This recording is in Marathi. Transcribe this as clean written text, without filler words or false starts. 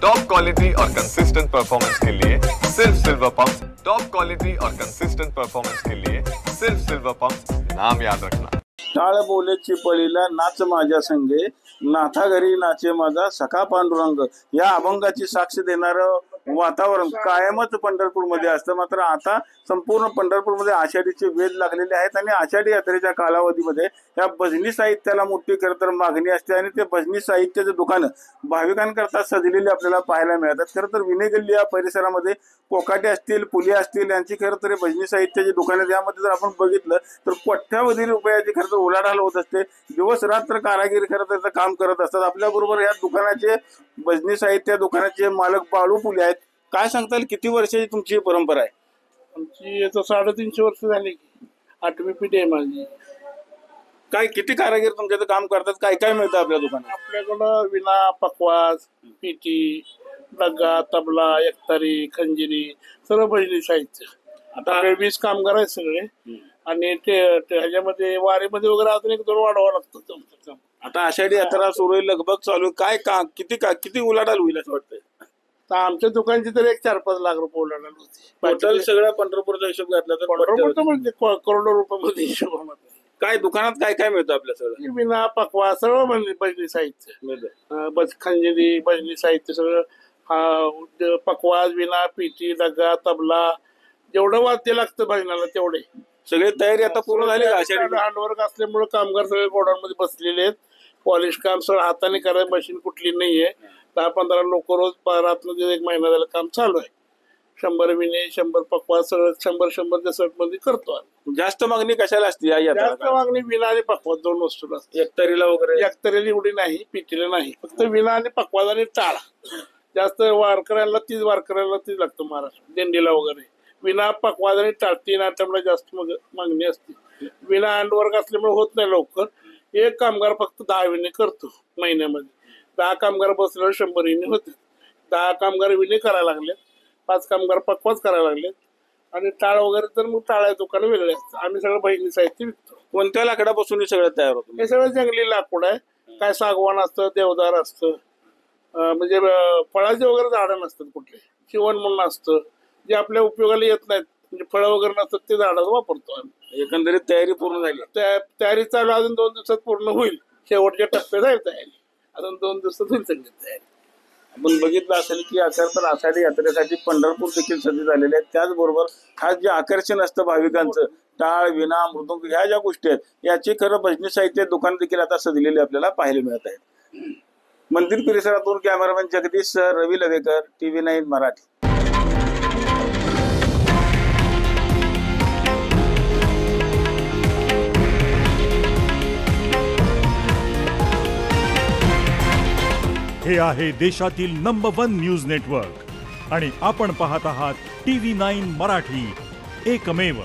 टॉप क्वालिटी और कंसिस्टेंट परफॉर्मेंस के लिए सिर्फ सिल्वर पंप्स। टॉप क्वालिटी और कंसिस्टेंट परफॉर्मेंस के लिए सिर्फ सिल्वर पंप्स, नाम याद रखना। टाळ बोले चिपळीला नाच माझ्या संगे, नाथा घरी नाचे माझा सखा पांडुरंग, या अभंगाची साक्ष देणारं वातावरण कायमच पंढरपूरमध्ये असतं। मात्र आता संपूर्ण पंढरपूरमध्ये आषाढीचे वेध लागलेले आहेत आणि आषाढी यात्रेच्या कालावधीमध्ये या भजनी साहित्याला मोठी खरं तर मागणी असते आणि ते भजनी साहित्याचे दुकानं भाविकांकरता सजलेली आपल्याला पाहायला मिळतात। खरं तर विनय गल्ली या परिसरामध्ये कोकाटे असतील, पुली असतील, यांची खरं तर भजनी साहित्याची दुकानं, यामध्ये जर आपण बघितलं तर कोट्यावधी रुपयाची खरं तर उलाढाल होत असते। दिवस रात्र कारागीर खरं तर काम करत असतात। आपल्याबरोबर या दुकानाचे भजनी साहित्य दुकानाचे मालक बाळू पुले आहेत। काय सांगताल, किती वर्षाची तुमची परंपरा आहे? आमची आता 350 वर्ष झाली की 8वी पिढी आहे माझी। काय किती कारागीर तुमच्याकडे काम करतात? काय काय मिळतं आपल्या दुकानात? आपल्याकडं विना, पकवाज, पिटी, डग्गा, तबला, एकतारी, खंजिरी, सर्व भजनी साहित्य। आता 20 कामगार आहेत सगळे आणि ते ह्याच्यामध्ये वारीमध्ये वगैरे अजून 1-2 वाढवावं लागतं। आता आषाढी यात्रा सुरू आहे, लगभग चालू आहे, किती उलाढाल होईल असं वाटतंय? तर आमच्या दुकानची तर 1-4-5 लाख रुपये उलाढाल होती। टोटल सगळ्या पंढरपूरचा हिशोब घातला तर करोडो रुपये हिशोब होणार। काय दुकानात काय काय मिळतं आपल्या सगळं? विना, पकवाज, सर्व भजनी साहित्य, खंजिरी, भजनी साहित्य सगळं, पकवाज, विना, पिटी, डग्गा, तबला, जेवढं वाद्य लागतं भजनाला तेवढे सगळे तयारी आता पूर्ण झाली का? हँडवर्क असल्यामुळे कामगार सगळे गोडाऊनमध्ये बसलेले आहेत। पॉलिश काम सगळं हाताने करायला मशीन कुठली नाहीये। 10-15 लोक रोज रात्र 1 महिना झालं काम चालू आहे। 100 विने, 100 पकवाज, सगळं 100 दिवसात मध्ये करतो। जास्त मागणी कशाला असते? जास्त मागणी विना आणि पकवाज 2 वस्तूला असते। एकतरीला वगैरे? एकतरीला एवढी नाही, पिटीला नाही, फक्त विना आणि पकवाज आणि टाळ जास्त वारकऱ्यांना तीच लागतं महाराष्ट्र दिंडीला वगैरे। विना, पकवाज आणि टाळ 3 आयटमला जास्त मागणी असते। विना हँडवर्क असल्यामुळे होत नाही लवकर। एक कामगार फक्त 10 विने करतो महिन्यामध्ये। 10 कामगार बसल्यावर 100 विने होते। 10 कामगार विने करायला लागलेत, 5 कामगार पकवाज करायला लागलेत आणि टाळ वगैरे तर मग टाळ्या दुकानं वेगळे असतात। आम्ही सगळं भजनी साहित्य विकतो। कोणत्या लाकडापासून हे सगळं तयार होतं? हे सगळं जंगली लाकूड आहे। काय सागवान असतं, देवदार असतं, म्हणजे फळाचे वगैरे झाडं नसतात कुठले, शिवण म्हणून असतं जे आपल्या उपयोगाला येत नाहीत, म्हणजे फळं वगैरे नसतात ते झाडं वापरतो आम्ही। एकंदरीत तयारी पूर्ण झाली? तयारी चालू, अजून 2 दिवसात पूर्ण होईल। शेवटच्या टप्प्यात आहे तयारी, अजून 2 दिवसात होईल सगळी तयारी। आपण बघितलं असेल की आता तर आषाढी यात्रेसाठी पंढरपूर देखील सज्ज झालेले आहेत। त्याचबरोबर खास जे आकर्षण असतं भाविकांचं, टाळ, विना, मृदुंग, ह्या ज्या गोष्टी आहेत, याची खरं भजनी साहित्य दुकान देखील आता सजलेले आपल्याला पाहायला मिळत आहेत। मंदिर परिसरातून कॅमेरामॅन जगदीश सर, रवी लवेकर, TV9 मराठी। हे आहे देशातील नंबर 1 न्यूज नेटवर्क आणि आपण पाहत आहात TV9 मराठी, एकमेव।